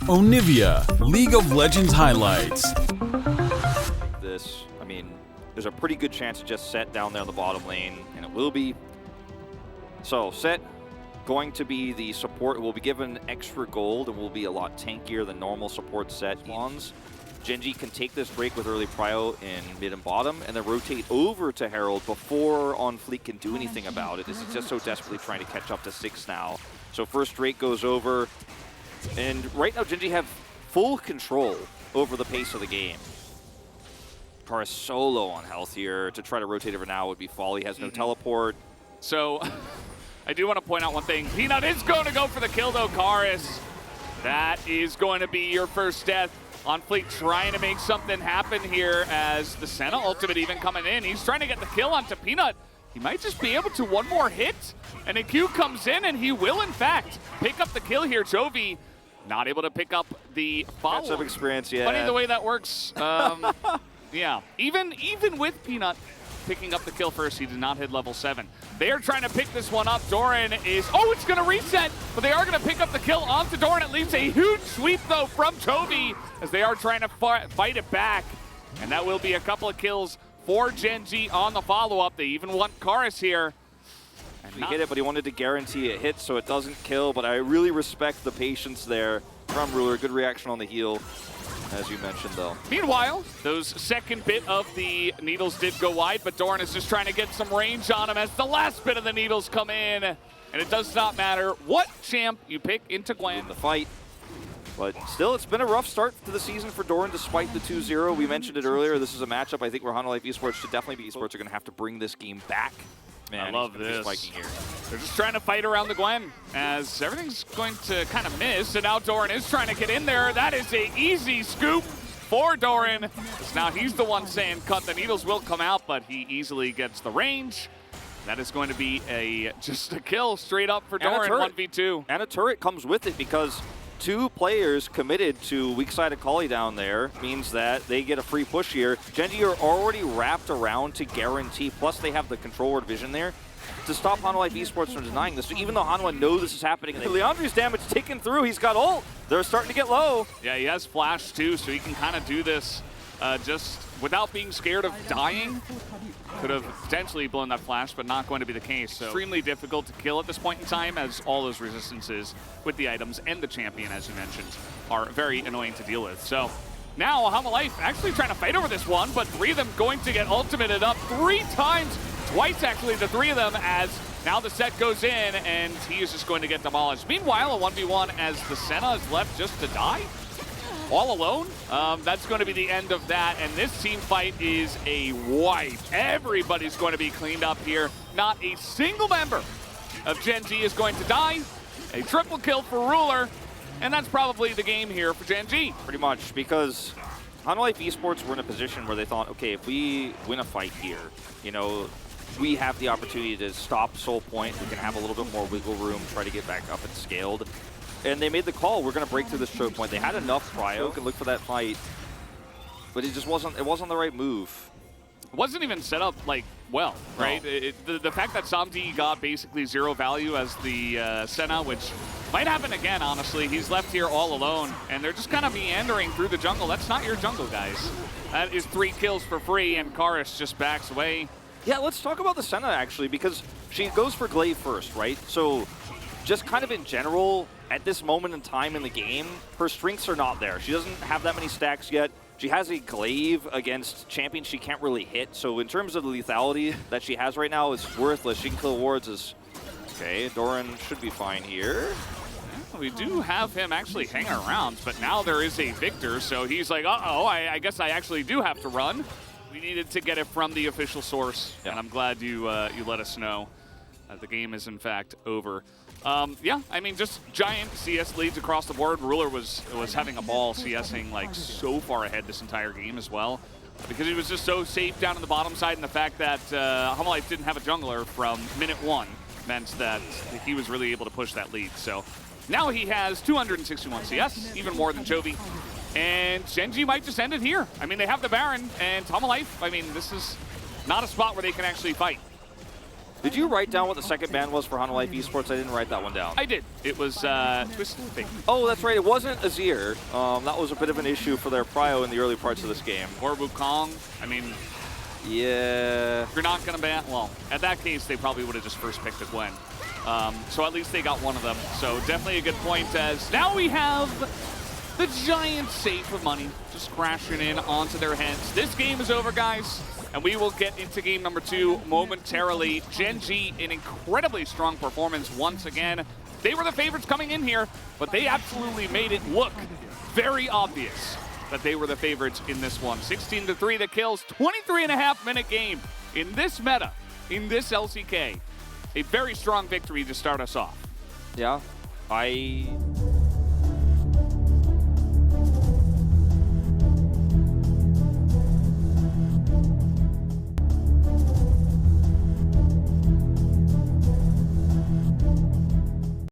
Onivia, League of Legends highlights. I mean, there's a pretty good chance to just set down there in the bottom lane, and it will be. So, set going to be the support. It will be given extra gold and will be a lot tankier than normal support set ones. Gen.G can take this break with early prio in mid and bottom, and then rotate over to Herald before On Fleet can do anything about it. This is just so desperately trying to catch up to 6 now. So first Drake goes over, and right now Gen.G have full control over the pace of the game. Kara is so low on health here. To try to rotate over now would be folly. Has no teleport. So, I do want to point out one thing. Peanut is going to go for the kill, though, Karis. That is going to be your first death. On Fleet trying to make something happen here as the Senna ultimate even coming in. He's trying to get the kill onto Peanut. He might just be able to one more hit. And a Q comes in, and he will, in fact, pick up the kill here. Jovi not able to pick up the follow-up. Matchup experience, yeah. Funny the way that works. Yeah, even with Peanut picking up the kill first, he did not hit level 7. They are trying to pick this one up. Doran is, oh, it's going to reset, but they are going to pick up the kill onto Doran. It leaves a huge sweep, though, from Toby as they are trying to fight it back. And that will be a couple of kills for Gen.G on the follow-up. They even want Karis here. We get it, but he wanted to guarantee a hit so it doesn't kill, but I really respect the patience there from Ruler. Good reaction on the heal, as you mentioned, though. Meanwhile, those second bit of the needles did go wide, but Doran is just trying to get some range on him as the last bit of the needles come in. And it does not matter what champ you pick into Gwen. In the fight. But still, it's been a rough start to the season for Doran despite the 2-0. We mentioned it earlier. This is a matchup I think where Hanwha Esports should definitely be. Esports are going to have to bring this game back. Man, I love this. Spiking here. They're just trying to fight around the Gwen as everything's going to kind of miss. And now Doran is trying to get in there. That is an easy scoop for Doran. Now he's the one saying cut. The needles will come out, but he easily gets the range. That is going to be just a kill straight up for Doran, 1v2. And a turret comes with it because 2 players committed to weak side of Kali down there means that they get a free push here. Gen.G are already wrapped around to guarantee, plus they have the controller vision there to stop Hanwha Esports from denying this. So even though Hanwha know this is happening, Leandre's damage taken through, he's got ult. They're starting to get low. Yeah, he has flash too, so he can kind of do this just without being scared of dying. Could have potentially blown that flash, but not going to be the case. So extremely difficult to kill at this point in time, as all those resistances with the items and the champion, as you mentioned, are very annoying to deal with. So now Hanwha Life actually trying to fight over this one, but 3 of them going to get ultimated up 3 times, twice actually, the 3 of them, as now the set goes in and he is just going to get demolished. Meanwhile, a 1v1 as the Senna is left just to die. All alone, that's going to be the end of that, and this team fight is a wipe. Everybody's going to be cleaned up here. Not a single member of Gen.G is going to die. A triple kill for Ruler, and that's probably the game here for Gen.G. Pretty much, because Hanwha Esports were in a position where they thought, okay, if we win a fight here, you know, we have the opportunity to stop Soul Point. We can have a little bit more wiggle room, try to get back up and scaled. And they made the call, we're going to break through this choke point. They had enough prio, could look for that fight, but it just wasn't the right move. It wasn't even set up, like, well, right? No. The fact that Samdi got basically 0 value as the Senna, which might happen again, honestly. He's left here all alone, and they're just kind of meandering through the jungle. That's not your jungle, guys. That is 3 kills for free, and Karis just backs away. Yeah, let's talk about the Senna, actually, because she goes for Glaive first, right? So just kind of in general, at this moment in time in the game, her strengths are not there. She doesn't have that many stacks yet. She has a Glaive against champions she can't really hit. So in terms of the lethality that she has right now, it's worthless. She can kill wards as... Okay, Doran should be fine here. Yeah, we do have him actually hang around, but now there is a Victor, so he's like, uh-oh, I guess I actually do have to run. We needed to get it from the official source, and I'm glad you let us know that the game is in fact over. Yeah, I mean, just giant CS leads across the board. Ruler was having a ball CSing like so far ahead this entire game as well, because he was just so safe down on the bottom side, and the fact that Hanwha Life didn't have a jungler from minute 1 meant that he was really able to push that lead. So now he has 261 CS, even more than Jovi. And Gen.G might just end it here. I mean, they have the Baron, and Hanwha Life, I mean, this is not a spot where they can actually fight. Did you write down what the second ban was for Hanwha Esports? I didn't write that one down. I did. It was Twisted Fate. Oh, that's right. It wasn't Azir. That was a bit of an issue for their prio in the early parts of this game. Or Wukong. I mean, yeah. if you're not going to ban, well, at that case, they probably would have just first picked a Gwen. So at least they got one of them. So definitely a good point, as now we have the giant safe of money just crashing in onto their heads. This game is over, guys, and we will get into game number 2 momentarily. Gen.G, an incredibly strong performance once again. They were the favorites coming in here, but they absolutely made it look very obvious that they were the favorites in this one. 16-3 the kills, 23.5-minute game in this meta, in this LCK. A very strong victory to start us off. Yeah, I